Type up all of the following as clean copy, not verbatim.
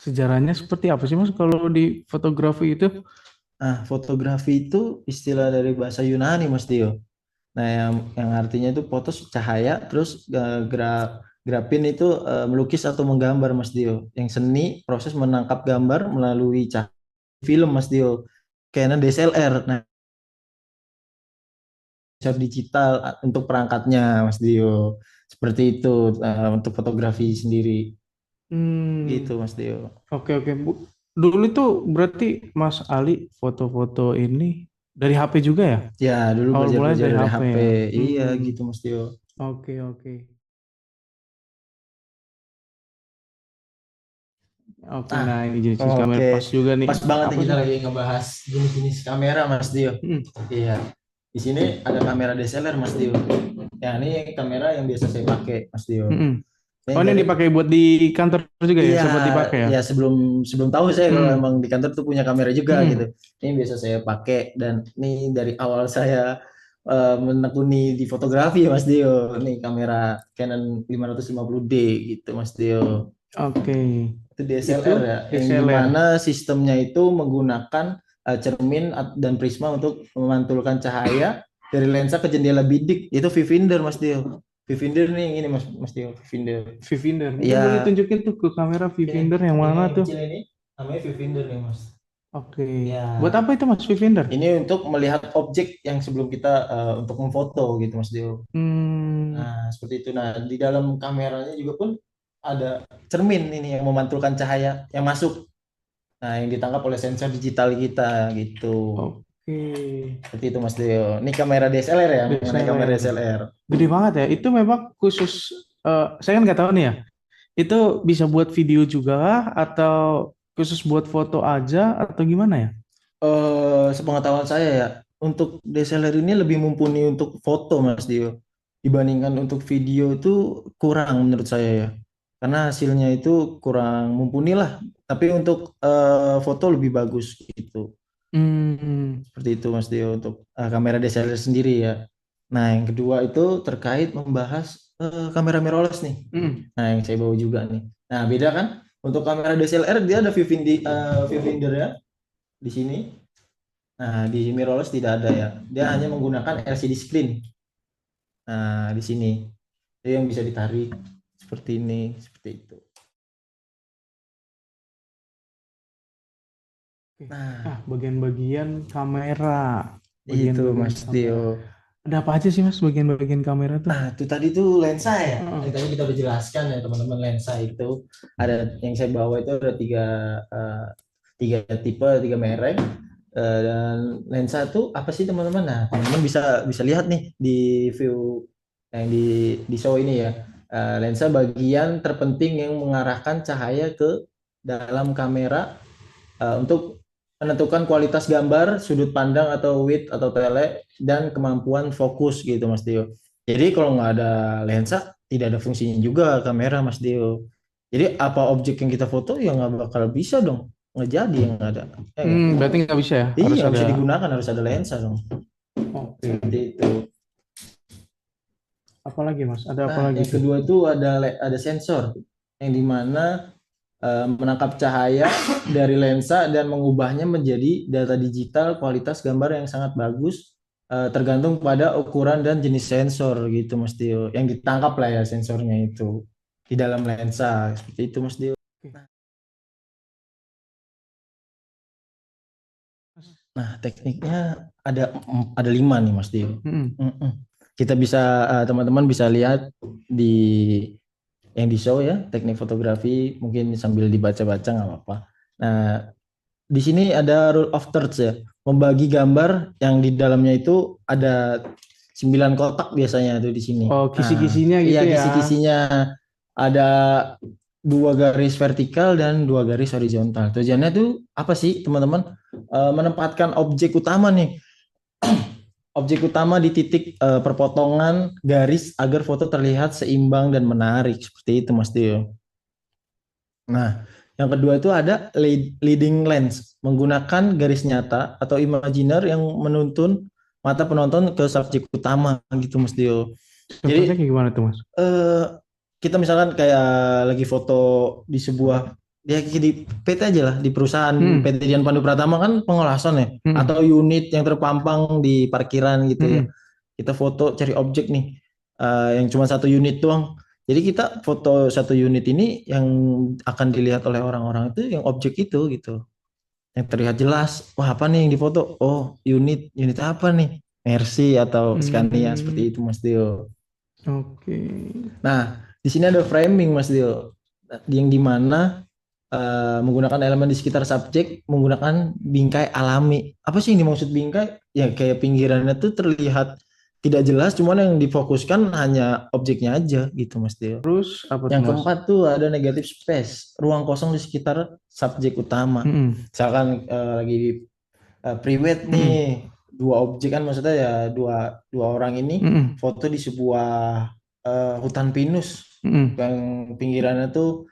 Sejarahnya seperti apa sih Mas kalau di fotografi itu? Nah, fotografi itu istilah dari bahasa Yunani, Mas Dio. Nah, yang artinya itu fotos cahaya, terus grafin itu melukis atau menggambar, Mas Dio. Yang seni proses menangkap gambar melalui cahaya film, Mas Dio. Kayaknya DSLR. Nah, sensor digital untuk perangkatnya, Mas Dio. Seperti itu untuk fotografi sendiri. Gitu, Hmm, Mas Dio. oke oke Bu. Dulu itu berarti Mas Ali foto-foto ini dari HP juga ya? Ya, dulu Awal mulai belajar-belajar dari dari HP HP. ya. Iya, Hmm, gitu, Mas Dio. oke oke. Oke, Ah, nah ini jenis kamera oke. pas juga nih. Pas banget nih Apa kita sih? lagi ngebahas jenis-jenis kamera, Mas Dio. Hmm, Iya. Di sini ada kamera DSLR, Mas Dio. Ya, ini kamera yang biasa saya pakai, Mas Dio. hmm, hmm. Ini Oh ini dari dipakai buat di kantor juga ya? iya, Sempat dipakai ya? ya sebelum sebelum tahu saya kalau Hmm, emang di kantor tuh punya kamera juga gitu. hmm. Ini biasa saya pakai dan ini dari awal saya menekuni di fotografi ya, Mas Dio. Ini kamera Canon 550D gitu, Mas Dio. Oke. Itu Itu DSLR ya, yang DSLR. dimana sistemnya itu menggunakan cermin dan prisma untuk memantulkan cahaya dari lensa ke jendela bidik. Itu viewfinder, Mas Dio. Viewfinder nih, ini Mas Mas Dio, viewfinder. Viewfinder. Mungkin boleh Ya, tunjukin tuh ke kamera ini viewfinder yang ini mana yang tuh? kecil ini namanya viewfinder nih, Mas. Oke. Buat Ya, apa itu Mas viewfinder? ini untuk melihat objek yang sebelum kita untuk memfoto gitu, Mas Dio. Hmm, Nah, seperti itu. Nah, di dalam kameranya juga pun ada cermin ini yang memantulkan cahaya yang masuk. Nah, yang ditangkap oleh sensor digital kita gitu. oke. Seperti itu, Mas Deo. Ini kamera DSLR ya, mengenai kamera DSLR. DSLR. Gede banget ya. Itu memang khusus, saya kan nggak tahu nih ya. Itu bisa buat video juga kah? Atau khusus buat foto aja atau gimana ya? Sepengetahuan saya ya, untuk DSLR ini lebih mumpuni untuk foto, Mas Dio. Dibandingkan untuk video itu kurang menurut saya ya. Karena hasilnya itu kurang mumpuni lah. Tapi untuk foto lebih bagus gitu. Hmm, Seperti itu, Mas Dio, untuk kamera DSLR sendiri ya. Nah, yang kedua itu terkait membahas kamera mirrorless nih. hmm. Nah, yang saya bawa juga nih. Nah, beda kan? Untuk kamera DSLR dia ada viewfinder ya di sini. Nah, di mirrorless tidak ada ya. Dia hanya menggunakan LCD screen. Nah, di sini dia yang bisa ditarik seperti ini, seperti itu. Oke. Nah, Ah, bagian-bagian kamera. itu Bagian-bagian Mas Dio. kamera. Ada apa aja sih Mas bagian-bagian kamera tuh? Nah, itu tadi tuh lensa ya. Heeh. Yang tadi kita udah jelaskan ya teman-teman, lensa itu ada yang saya bawa itu ada eh, tiga tipe, tiga merek. Dan lensa itu apa sih teman-teman? Nah, teman-teman bisa bisa lihat nih di view yang di show ini ya. Lensa bagian terpenting yang mengarahkan cahaya ke dalam kamera untuk menentukan kualitas gambar, sudut pandang atau width atau tele dan kemampuan fokus gitu, Mas Dio. Jadi kalau nggak ada lensa tidak ada fungsinya juga kamera, Mas Dio. Jadi apa objek yang kita foto ya nggak bakal bisa dong, nggak jadi yang nggak ada. Ya nggak? Berarti nggak bisa ya? Iya Harus nggak ada. bisa digunakan, harus ada lensa dong. Oke. Seperti itu. Apalagi Mas? Ada apa Nah, lagi yang tuh? kedua itu ada sensor yang dimana menangkap cahaya dari lensa dan mengubahnya menjadi data digital kualitas gambar yang sangat bagus tergantung pada ukuran dan jenis sensor gitu Mas Dio. Yang ditangkap lah ya sensornya itu di dalam lensa seperti itu Mas Dio. Oke. Mas. Nah, tekniknya ada lima nih Mas Dio. Mm-mm. Mm-mm. Kita bisa teman-teman bisa lihat di yang di show ya teknik fotografi mungkin sambil dibaca-baca nggak apa-apa. Nah, di sini ada rule of thirds ya, membagi gambar yang di dalamnya itu ada 9 kotak biasanya tuh di sini. Oh, Nah, kisi-kisinya gitu iya ya. kisi-kisinya ada dua garis vertikal dan dua garis horizontal. Tujuannya tuh apa sih teman-teman? Menempatkan objek utama nih, objek utama di titik perpotongan garis agar foto terlihat seimbang dan menarik seperti itu Mas Dio. Nah, yang kedua itu ada leading lens, menggunakan garis nyata atau imajiner yang menuntun mata penonton ke subjek utama gitu Mas Dio. Contohnya Jadi kayak gimana tuh Mas? eh, kita misalkan kayak lagi foto di sebuah di PT aja lah, di perusahaan Mm-mm. PT Dian Pandu Pratama kan pengelasan ya, Mm-mm. atau unit yang terpampang di parkiran gitu ya. Mm-mm. Kita foto cari objek nih, yang cuma satu unit doang. Jadi kita foto satu unit ini yang akan dilihat oleh orang-orang itu yang objek itu gitu. Yang terlihat jelas, wah apa nih yang difoto? Oh unit apa nih? Mercy atau Scania Mm. seperti itu Mas Dio. Oke. Nah, di sini ada framing Mas Dio, yang dimana menggunakan elemen di sekitar subjek menggunakan bingkai alami. Apa sih yang dimaksud bingkai? Ya kayak pinggirannya tuh terlihat tidak jelas, cuman yang difokuskan hanya objeknya aja gitu Mas Dio. Terus apa tuh Yang Mas? keempat tuh ada negative space, ruang kosong di sekitar subjek utama. Mm-mm. Misalkan lagi private Mm-mm. nih, dua objek kan maksudnya ya dua orang ini Mm-mm. foto di sebuah hutan pinus Mm-mm. yang pinggirannya tuh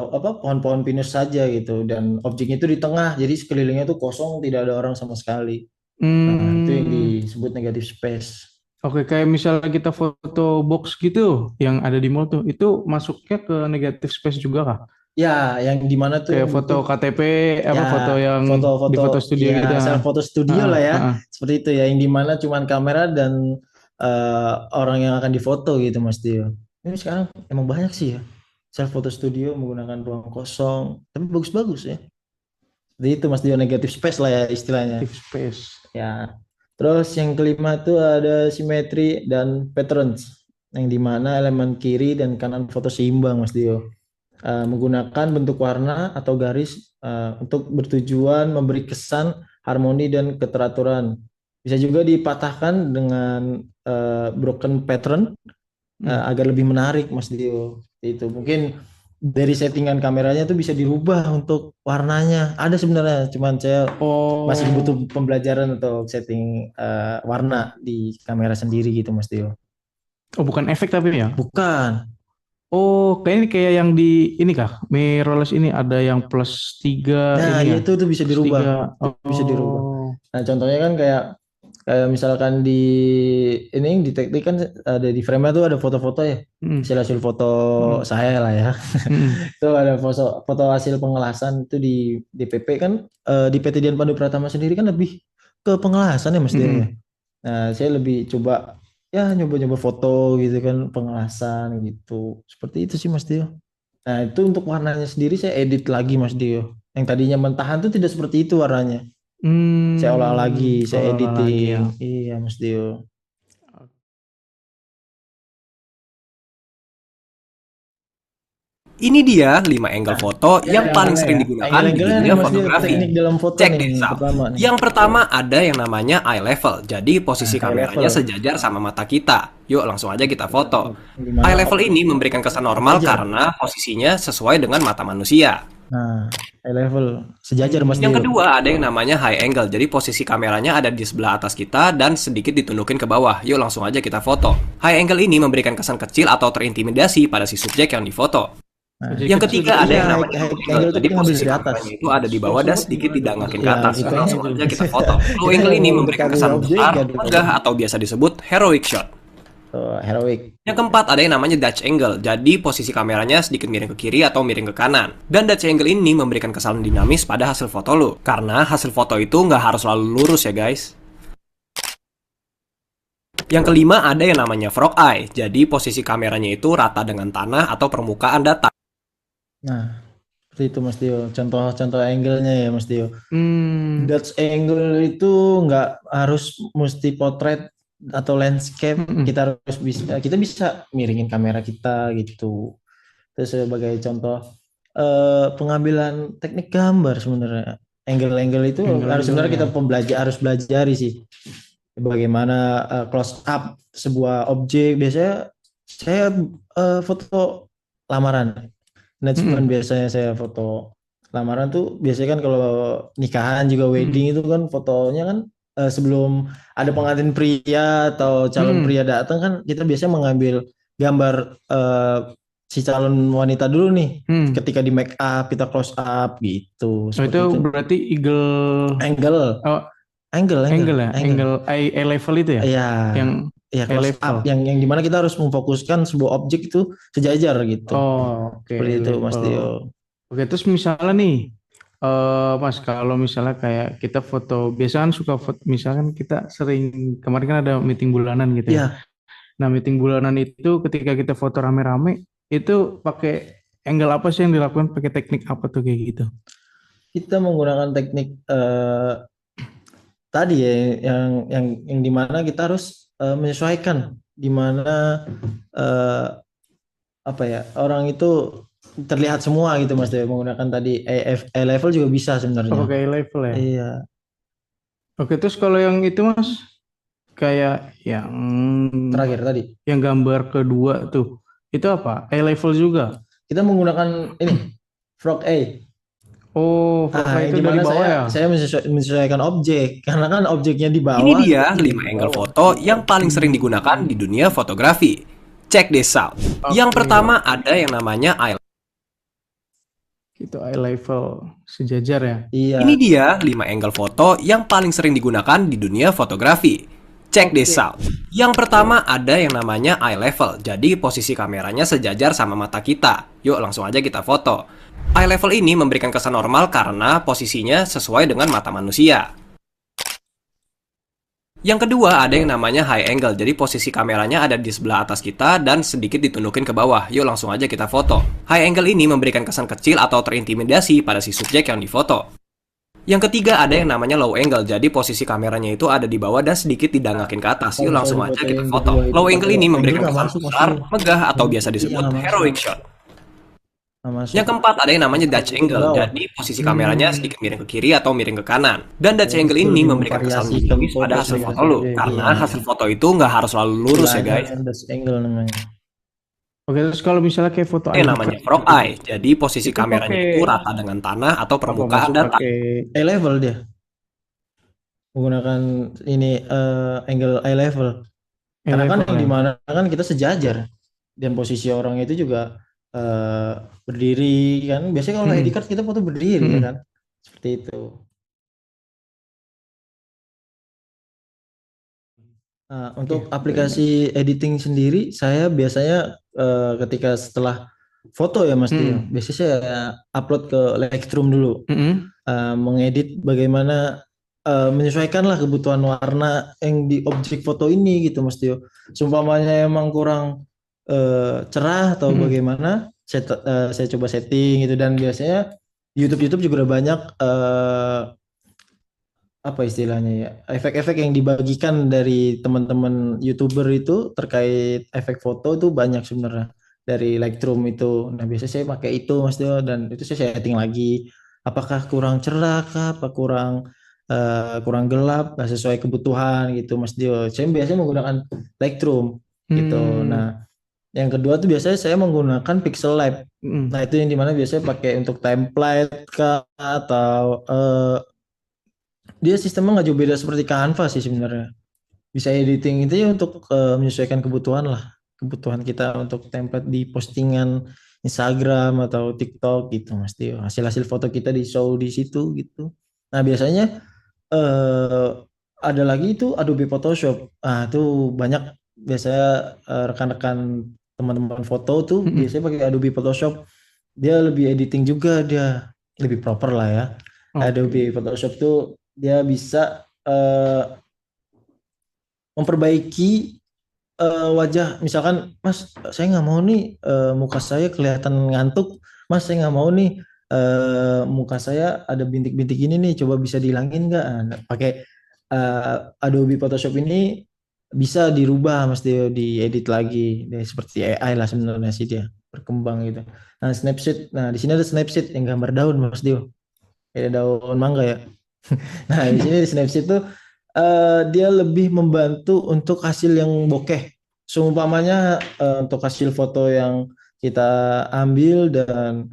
apa pohon-pohon pinus saja gitu dan objeknya itu di tengah jadi sekelilingnya tuh kosong tidak ada orang sama sekali. Nah, itu yang Hmm. disebut negative space. Oke, kayak misalnya kita foto box gitu yang ada di mall tuh, itu masuknya ke negative space juga kah? Ya, yang dimana tuh Kayak yang foto bentuk KTP, ya apa foto yang di foto-foto foto studio ya gitu? self photo studio Ah, lah ya ah, ah. seperti itu ya yang dimana cuman kamera dan orang yang akan difoto gitu Mas Dio. Ini sekarang emang banyak sih ya self photo studio menggunakan ruang kosong tapi bagus-bagus ya. Jadi itu Mas Dio negative space lah ya istilahnya. Negative space. Ya. Terus yang kelima tuh ada simetri dan patterns yang dimana elemen kiri dan kanan foto seimbang Mas Dio. Menggunakan bentuk warna atau garis untuk bertujuan memberi kesan harmoni dan keteraturan. Bisa juga dipatahkan dengan broken pattern Hmm. agar lebih menarik Mas Dio. Itu mungkin dari settingan kameranya tuh bisa dirubah untuk warnanya. Ada sebenarnya, cuman saya masih butuh Oh, pembelajaran untuk setting warna di kamera sendiri gitu Mas Dio. oh bukan efek tapi ya? Bukan. Oh, kayaknya kayak yang di ini kah? Mirrorless ini ada yang plus tiga Nah, ini ya ya? itu bisa Plus dirubah. tiga. Bisa dirubah. Oh, Nah, contohnya kan kayak kayak misalkan di ini di teknik kan ada di frame-nya tuh ada foto-foto ya. hmm, Hasil-hasil foto hmm, saya lah ya. hmm, Itu ada foto foto hasil pengelasan itu di DPP kan di PT Dian Pandu Pratama sendiri kan lebih ke pengelasan ya Mas hmm, Dio ya. hmm. Nah, saya lebih coba ya nyoba-nyoba foto gitu kan pengelasan gitu. Seperti itu sih Mas Dio. Nah, itu untuk warnanya sendiri saya edit lagi Mas Dio. Yang tadinya mentahan tuh tidak seperti itu warnanya. Saya olah lagi, saya Olah lagi editing. ya. Iya Mas Dio. Ini dia 5 angle Nah, foto ya yang paling angle-nya sering ya. digunakan di Angle-angle nih dunia Mas Dio, fotografi. teknik dalam foto Check nih yang this out. pertama nih. Yang pertama ada yang namanya eye level. Jadi Nah, posisi high level. kameranya sejajar sama mata kita. Yuk langsung aja kita foto. Gimana Eye level ini memberikan kesan normal sejajar. karena posisinya sesuai dengan mata manusia. Nah, high level sejajar Mas Yang Dio. kedua ada yang namanya high angle. Jadi posisi kameranya ada di sebelah atas kita dan sedikit ditundukin ke bawah. Yuk langsung aja kita foto. High angle ini memberikan kesan kecil atau terintimidasi pada si subjek yang difoto. Nah, Jadi Yang kecil ketiga gitu ada iya, yang ya. namanya high low angle angle. itu Jadi kita ngambil posisi dari atas. kameranya itu ada di bawah dan sedikit didangakin ke Ya, atas. itu Yuk langsung aja. aja kita foto. Low angle ini memberikan Mendekati kesan objek besar, ya dong. megah atau biasa disebut heroic shot. Heroic. Yang keempat ada yang namanya Dutch angle. Jadi posisi kameranya sedikit miring ke kiri atau miring ke kanan. Dan Dutch angle ini memberikan kesan dinamis pada hasil foto lo. Karena hasil foto itu nggak harus selalu lurus ya guys. Yang kelima ada yang namanya frog eye. Jadi posisi kameranya itu rata dengan tanah atau permukaan datar. Nah, seperti itu Mas Dio. Contoh-contoh angle-nya ya Mas Dio. Hmm, Dutch angle itu nggak harus mesti potret atau landscape. mm-mm. Kita bisa miringin kamera kita gitu. Terus sebagai contoh pengambilan teknik gambar sebenarnya. Angle-angle itu harus sebenarnya kita harus belajari sih. Bagaimana close up sebuah objek. Biasanya saya foto lamaran. Nah, cuman biasanya saya foto lamaran tuh biasanya kan kalau nikahan juga wedding itu kan fotonya kan sebelum ada pengantin pria atau calon pria datang kan kita biasanya mengambil gambar si calon wanita dulu nih. Ketika di make up kita close up gitu. Oh, itu berarti angle. Oh, Angle ya, angle eye level itu ya? Iya. Yang ya close up yang dimana kita harus memfokuskan sebuah objek itu sejajar gitu. Oh, oke. Seperti itu Mas Dio. Oke, terus misalnya nih, Mas, kalau misalnya kayak kita foto, biasa kan suka foto, misalkan kita sering, kemarin kan ada meeting bulanan gitu ya. Ya, Nah, meeting bulanan itu ketika kita foto rame-rame, itu pakai angle apa sih yang dilakukan, pakai teknik apa tuh kayak gitu? kita menggunakan teknik tadi ya yang dimana kita harus menyesuaikan di mana eh, apa ya orang itu terlihat semua gitu Mas Dewa menggunakan tadi A level juga bisa Oh, sebenarnya. pakai level ya. Iya. Oke, terus kalau yang itu Mas, kayak Terakhir tadi yang gambar kedua tuh, itu apa? Eye level juga. kita menggunakan ini frog A. Oh, frog eye Yang itu dari dimana bawah ya. saya menyesuaikan objek karena kan objeknya di Ini bawah dia kita jadi 5 di angle bawah. foto yang paling sering digunakan di dunia fotografi. Check this out. Yang Oke, pertama ada yang namanya eye. itu eye level sejajar ya. Ini Iya. dia 5 angle foto yang paling sering digunakan di dunia fotografi. Check this Oke. out. Yang pertama ada yang namanya eye level. Jadi posisi kameranya sejajar sama mata kita. Yuk langsung aja kita foto. Eye level ini memberikan kesan normal karena posisinya sesuai dengan mata manusia. Yang kedua ada yang namanya high angle. Jadi posisi kameranya ada di sebelah atas kita dan sedikit ditundukin ke bawah. Yuk langsung aja kita foto. High angle ini memberikan kesan kecil atau terintimidasi pada si subjek yang difoto. Yang ketiga ada yang namanya low angle. Jadi posisi kameranya itu ada di bawah dan sedikit didangkakin ke atas. Yuk Kalau langsung misalnya aja foto kita yang foto. kedua itu Low pakai angle ini low angle memberikan nggak kesan masuk Mas besar, Dewa. megah atau biasa Iya disebut nggak masuk. heroic shot. Nggak masuk. Yang keempat ada yang namanya Dutch Ke angle. bawah. Jadi posisi kameranya sedikit miring ke kiri atau miring ke kanan. Dan Dutch Jadi angle itu ini lebih memberikan kesan memvariasikan dinamis pada foto hasil sih. foto lu. Karena Iya. hasil foto itu nggak harus selalu lurus ya guys. Istilahnya Dutch angle namanya. Oke, terus kalau misalnya kayak foto Yang air namanya cut frog gitu, eye. Jadi posisi itu kameranya pakai itu rata dengan tanah atau apa Mas? permukaan datar. Pakai Eye level dia menggunakan ini angle eye level. eye Karena kan level yang ya. dimana kan kita sejajar dan posisi orang itu juga berdiri kan. Biasanya kalau ID Mm-mm. card kita foto berdiri ya Mm-mm. kan. Seperti itu. Nah, untuk Oke, baik Mas. aplikasi editing sendiri, saya biasanya ketika setelah foto ya Mas Tio, Mm-mm. biasanya saya upload ke Lightroom dulu, Mm-mm. mengedit bagaimana menyesuaikan lah kebutuhan warna yang di objek foto ini gitu Mas Tio. Seumpamanya emang kurang cerah atau Mm-mm. bagaimana, saya coba setting gitu dan biasanya di YouTube juga udah banyak apa istilahnya ya efek-efek yang dibagikan dari teman-teman YouTuber itu terkait efek foto itu banyak sebenarnya dari Lightroom itu. Nah biasanya saya pakai itu Mas Dio dan itu saya setting lagi apakah kurang cerah kah apa kurang gelap nggak sesuai kebutuhan gitu Mas Dio. Saya biasanya menggunakan Lightroom gitu. Hmm. Nah yang kedua tuh biasanya saya menggunakan Pixel Lab. Nah Mm-mm. itu yang dimana biasanya pakai untuk template kah atau dia sistemnya nggak jauh beda seperti Canva sih sebenarnya. Bisa editing itu ya untuk menyesuaikan kebutuhan lah. Kebutuhan kita untuk template di postingan Instagram atau TikTok gitu Mas Tio. Hasil-hasil foto kita di show di situ gitu. Nah biasanya eh, ada lagi itu Adobe Photoshop. Ah itu banyak biasanya rekan-rekan teman-teman foto tuh Mm-mm. biasanya pakai Adobe Photoshop. Dia lebih editing juga dia lebih proper lah ya. Adobe Oke. Photoshop tuh dia bisa memperbaiki wajah misalkan Mas saya nggak mau nih muka saya kelihatan ngantuk Mas saya nggak mau nih muka saya ada bintik-bintik ini nih coba bisa dihilangin nggak. Nah, pakai Adobe Photoshop ini bisa dirubah Mas Dio diedit lagi dia seperti AI lah sebenarnya sih dia berkembang gitu. Nah Snapseed nah di sini ada Snapseed yang gambar daun Mas Dio kayak daun mangga ya. Nah, di sini di Snapseed tuh dia lebih membantu untuk hasil yang bokeh. Seumpamanya untuk hasil foto yang kita ambil dan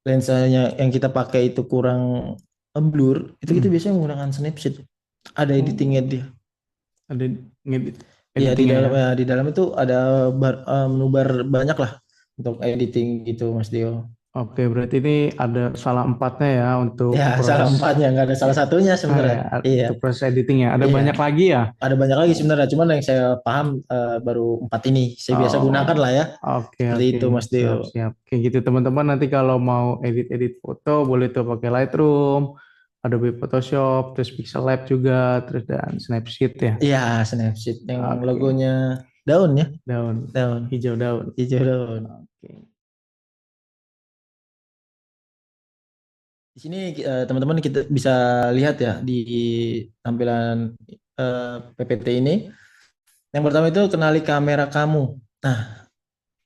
lensanya yang kita pakai itu kurang blur, itu kita Mm-mm. biasanya menggunakan Snapseed. Ada editingnya Oh, dia. ada ngedit Ya editingnya ya. di dalam itu ada menu bar banyak lah untuk editing gitu Mas Dio. Oke, berarti ini ada salah empatnya ya untuk Ya, salah proses empatnya nggak ada salah satunya sebenarnya. ya, Iya, untuk proses editingnya. Ada iya. banyak lagi ya? Ada banyak lagi sebenarnya, cuman yang saya paham baru 4 ini. Saya biasa gunakan Oh, lah ya. oke Seperti oke, itu, Mas Dio. siap siap. Kayak gitu teman-teman nanti kalau mau edit-edit foto boleh tuh pakai Lightroom, Adobe Photoshop, terus Pixel Lab juga, terus dan Snapseed ya. Iya, Snapseed yang Oke, logonya daun ya, daun, daun, hijau daun. hijau daun. Oke. Di sini teman-teman kita bisa lihat ya di tampilan PPT ini. Yang pertama itu kenali kamera kamu. Nah,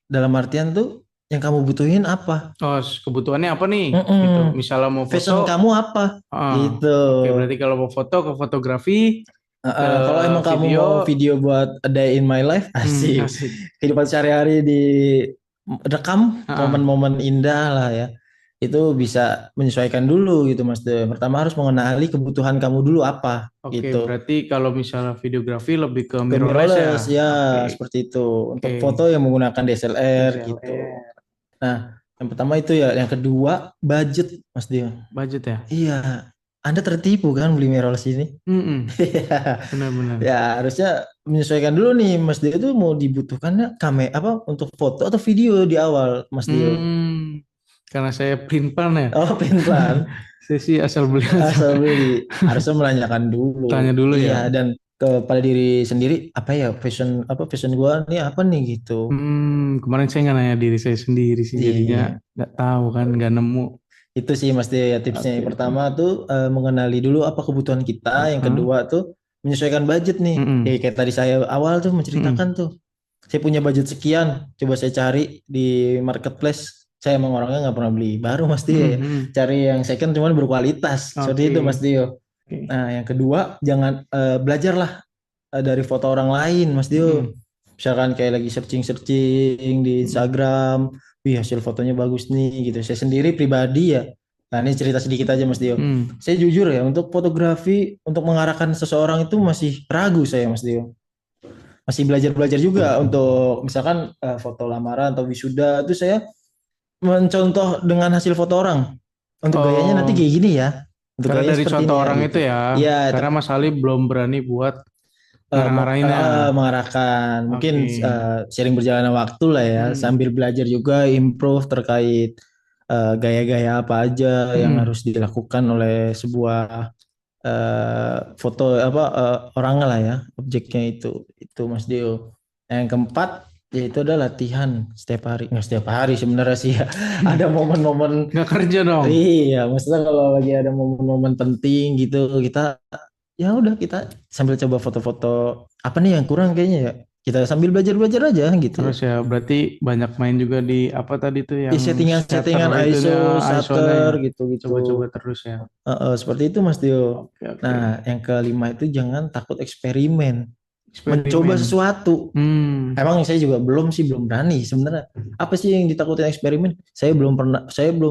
dalam artian tuh yang kamu butuhin apa? Oh, kebutuhannya apa nih? Gitu. Mm-mm. Misalnya mau foto, Fashion kamu apa? ah, Gitu. oke. Berarti kalau mau foto ke fotografi, ke Kalau emang kamu video, mau video buat a day in my life, asik. asik. Kehidupan sehari-hari di rekam Ah, momen-momen indah lah ya. Itu bisa menyesuaikan dulu gitu Mas De. Pertama harus mengenali kebutuhan kamu dulu apa oke, gitu. berarti kalau misalnya videografi lebih ke Ke mirrorless ya. mirrorless ya Oke, seperti itu. oke. Untuk foto yang menggunakan DSLR gitu. DSLR, Nah, yang pertama itu ya, yang kedua budget Mas Dio. budget ya. Iya, Anda tertipu kan beli mirrorless ini? Mm-mm, Iya. benar-benar. Ya harusnya menyesuaikan dulu nih Mas Dio itu mau dibutuhkannya kamera apa untuk foto atau video di awal Mas Dio. Hmm, karena saya print plan ya. Oh, plan Saya sih asal beli aja. asal beli harusnya menanyakan Tanya dulu. dulu ya. Iya dan kepada diri sendiri apa ya fashion gua nih apa nih gitu. Kemarin saya nggak nanya diri saya sendiri sih, jadinya Iya. nggak tahu kan, nggak nemu. Itu sih Mas Dio ya tipsnya. Oke, Yang oke. pertama tuh mengenali dulu apa kebutuhan kita. Yang Hah? kedua tuh menyesuaikan budget nih. Ya, Mm-mm. kayak tadi saya awal tuh menceritakan Mm-mm. tuh. Saya punya budget sekian. Coba saya cari di marketplace. Saya emang orangnya nggak pernah beli baru Mas Dio ya. Mm-mm. Cari yang second cuman berkualitas. Seperti Oke, itu Mas Dio. oke. Nah yang kedua jangan belajarlah dari foto orang lain Mas Dio. Mm-mm. Misalkan kayak lagi searching di Mm-mm. Instagram. Wih hasil fotonya bagus nih gitu. Saya sendiri pribadi ya. Nah ini cerita sedikit aja Mas Dio. Mm. Saya jujur ya untuk fotografi untuk mengarahkan seseorang itu masih ragu saya Mas Dio. Masih belajar-belajar juga untuk misalkan foto lamaran atau wisuda itu saya mencontoh dengan hasil foto orang. Untuk gayanya nanti Oh, kayak gini ya. Untuk karena gayanya dari seperti contoh ini ya orang gitu. itu ya, Iya, karena Mas Ali belum berani buat ngarang-ngarinnya. mengarahkan mungkin Oke. sering berjalannya waktu lah ya Mm. sambil belajar juga improve terkait gaya-gaya apa aja yang Mm. harus dilakukan oleh sebuah foto apa orang lah ya objeknya itu Mas Dio. Yang keempat yaitu adalah latihan setiap hari nggak setiap hari sebenarnya sih ya ada momen-momen Nggak kerja dong. iya maksudnya kalau lagi ada momen-momen penting gitu kita ya udah kita sambil coba foto-foto apa nih yang kurang kayaknya ya kita sambil belajar-belajar aja Terus gitu ya, berarti banyak main juga di apa tadi tuh di yang shutter settingan-settingan itunya, ISO ISO-nya ya. shutter gitu-gitu. Coba-coba terus ya. Seperti itu Mas Dio. Oke, oke. Nah yang kelima itu jangan takut eksperimen mencoba Eksperimen. sesuatu. Hmm. Emang saya juga belum berani sebenarnya. Apa sih yang ditakutin eksperimen? Saya belum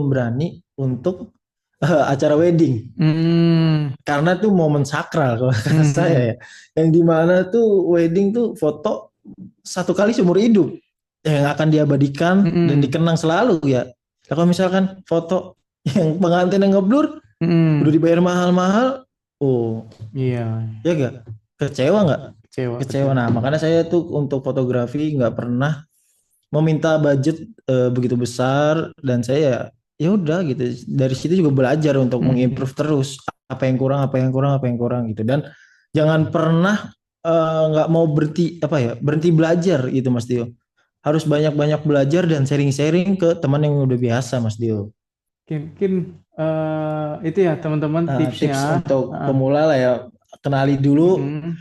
berani untuk acara wedding. Hmm. Karena tuh momen sakral kalau kata Hmm. saya ya. Yang dimana tuh wedding tuh foto satu kali seumur hidup yang akan diabadikan dan Hmm. dikenang selalu ya. Kalau misalkan foto yang pengantin yang ngeblur udah Hmm. dibayar mahal-mahal, oh Iya, ya gak kecewa nggak? kecewa, Kecewa. kecewa. Nah makanya saya tuh untuk fotografi nggak pernah meminta budget begitu besar dan saya ya udah gitu dari situ juga belajar untuk Hmm. mengimprove terus apa yang kurang apa yang kurang apa yang kurang gitu dan jangan pernah nggak mau berhenti apa ya berhenti belajar gitu Mas Dio harus banyak-banyak belajar dan sharing-sharing ke teman yang udah biasa Mas Dio. Mungkin itu ya teman-teman tipsnya. Tips untuk Ah, pemula lah ya kenali dulu mm,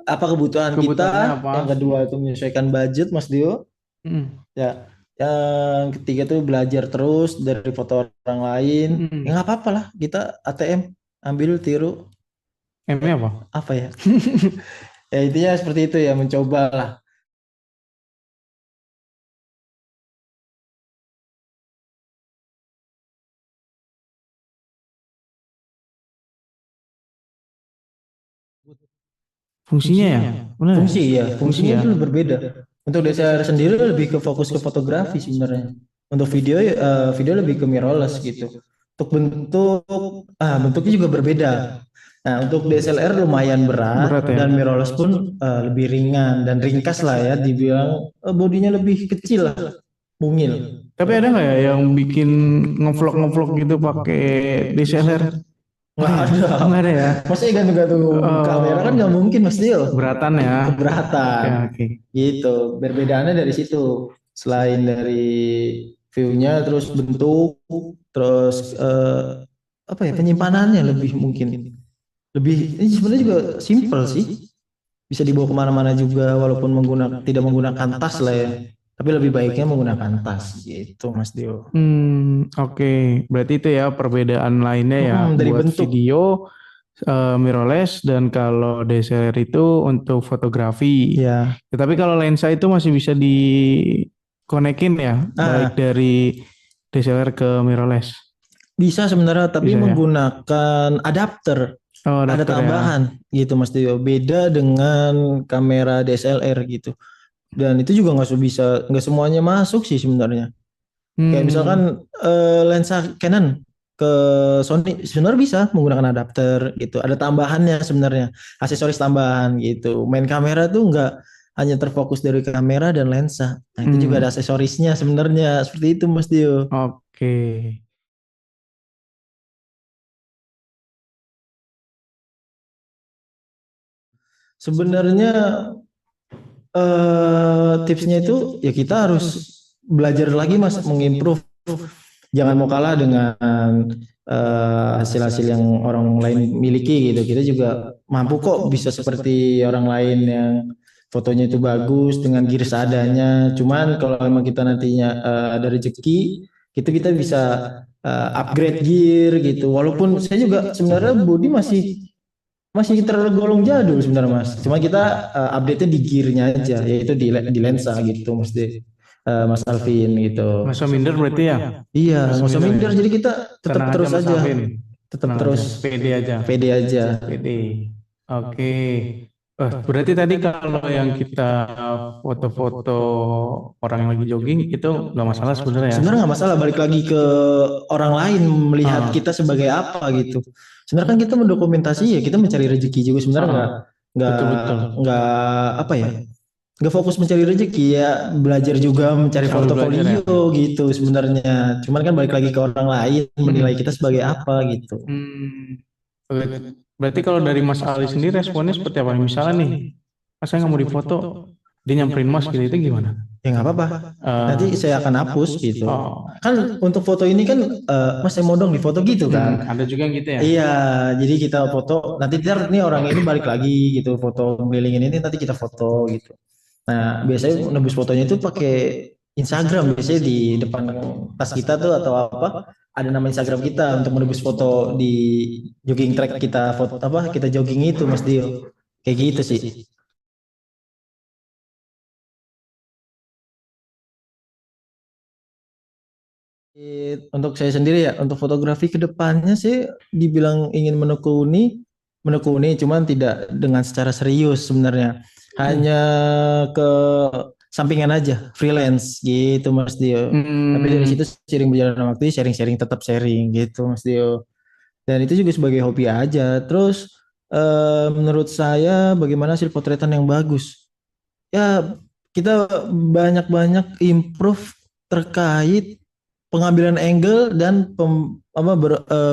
apa kebutuhan kita kebutuhannya apa? yang kedua itu menyesuaikan budget Mas Dio. Mm, Ya, yang ketiga tuh belajar terus dari foto orang lain. Ya mm. nggak apa-apa lah, kita ATM ambil tiru M-nya apa? apa ya? Ya intinya seperti itu ya, mencoba lah. Fungsinya ya? Benar ya? Fungsi ya, Fungsi fungsinya ya? itu berbeda. Untuk DSLR sendiri lebih ke fokus ke fotografi sebenarnya. Untuk video lebih ke mirrorless gitu. Untuk bentuknya juga berbeda. Nah, untuk DSLR lumayan berat Berat ya. dan mirrorless pun lebih ringan dan ringkas lah ya, dibilang bodinya lebih kecil lah, mungil. Tapi ada nggak ya yang bikin ngevlog gitu pakai DSLR? Nggak ada. Nggak ada ya. Maksudnya gantung-gantung kamera kan nggak mungkin Mas Dio. Keberatan ya. Keberatan. Oke. Gitu. Perbedaannya dari situ. Selain dari view-nya, terus bentuk, terus apa ya, penyimpanannya lebih mungkin. Ini sebenarnya juga simple sih. Bisa dibawa kemana-mana juga walaupun tidak menggunakan tas lah ya. Tapi lebih baiknya menggunakan tas gitu Mas Dio. Oke. Berarti itu ya perbedaan lainnya ya Dari buat bentuk. video mirrorless dan kalau DSLR itu untuk fotografi. Ya. Tapi kalau lensa itu masih bisa dikonekin ya, baik dari DSLR ke mirrorless. Bisa sebenarnya, tapi Bisa ya? menggunakan adapter. Oh, Ada adapter ya. tambahan gitu Mas Dio. Beda dengan kamera DSLR gitu. Dan itu juga nggak semuanya masuk sih sebenarnya. Kayak misalkan lensa Canon ke Sony sebenarnya bisa menggunakan adapter gitu. Ada tambahannya sebenarnya, aksesoris tambahan gitu. Main kamera tuh nggak hanya terfokus dari kamera dan lensa. Nah, itu juga ada aksesorisnya sebenarnya. Seperti itu Mas Dio. Oke. Sebenarnya tipsnya itu ya kita harus belajar lagi Mas, mengimprove. Jangan mau kalah dengan hasil-hasil yang orang lain miliki gitu. Kita juga mampu kok bisa seperti orang lain yang fotonya itu bagus dengan gear seadanya. Cuman kalau memang kita nantinya ada rezeki, kita bisa upgrade gear gitu. Walaupun saya juga sebenarnya body masih tergolong jadul sebenarnya Mas. Cuma kita update-nya di gear-nya aja, yaitu di lensa gitu Mas Alvin gitu. Nggak usah minder berarti ya? Iya, nggak usah minder. Jadi kita tetap Tenang terus Mas aja. Alvin. Tetap Tenang terus aja. Pede aja. pede aja. Pede. Oke. Berarti tadi kalau yang kita foto-foto orang yang lagi jogging itu nggak masalah sebenarnya ya? Sebenarnya nggak masalah, balik lagi ke orang lain melihat kita sebagai apa gitu. Sebenarnya kan kita mendokumentasi ya, kita mencari rezeki juga sebenarnya nggak apa ya, nggak fokus mencari rezeki ya, belajar juga mencari Sambil portofolio belajar gitu sebenarnya. Cuman kan balik lagi ke orang lain menilai kita sebagai apa gitu. Berarti kalau dari Mas Ali sendiri responnya seperti apa? Misalnya nih, Mas saya nggak mau difoto, dia nyamperin Mas gitu, itu gimana? Ya nggak apa-apa. Nanti saya akan hapus gitu. Kan untuk foto ini kan Mas saya mau dong difoto gitu kan. Ada juga yang gitu ya? Iya, jadi kita foto. Nanti ntar nih orang ini balik lagi gitu, foto ngelilingin ini nanti kita foto gitu. Nah biasanya nebus fotonya itu pakai Instagram, biasanya di depan tas kita tuh atau apa ada nama Instagram kita untuk menebus foto di jogging track kita, foto apa kita jogging itu Mas Dio. Kayak gitu sih. Untuk saya sendiri ya, untuk fotografi kedepannya sih dibilang ingin menekuni, cuman tidak dengan secara serius sebenarnya. Hanya ke sampingan aja, freelance gitu Mas Dio. Tapi dari situ sering berjalan waktu, sharing-sharing, tetap sharing gitu Mas Dio. Dan itu juga sebagai hobi aja. Terus menurut saya bagaimana hasil potretan yang bagus? Ya kita banyak-banyak improve terkait pengambilan angle dan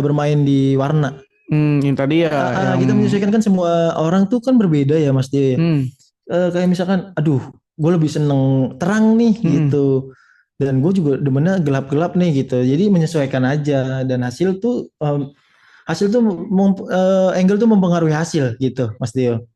bermain di warna. Yang tadi ya. Kita menyesuaikan, kan semua orang tuh kan berbeda ya Mas Dio. Kayak misalkan, aduh, gue lebih seneng terang nih gitu. Dan gue juga demennya gelap-gelap nih gitu. Jadi menyesuaikan aja, dan hasil tuh angle tuh mempengaruhi hasil gitu Mas Dio.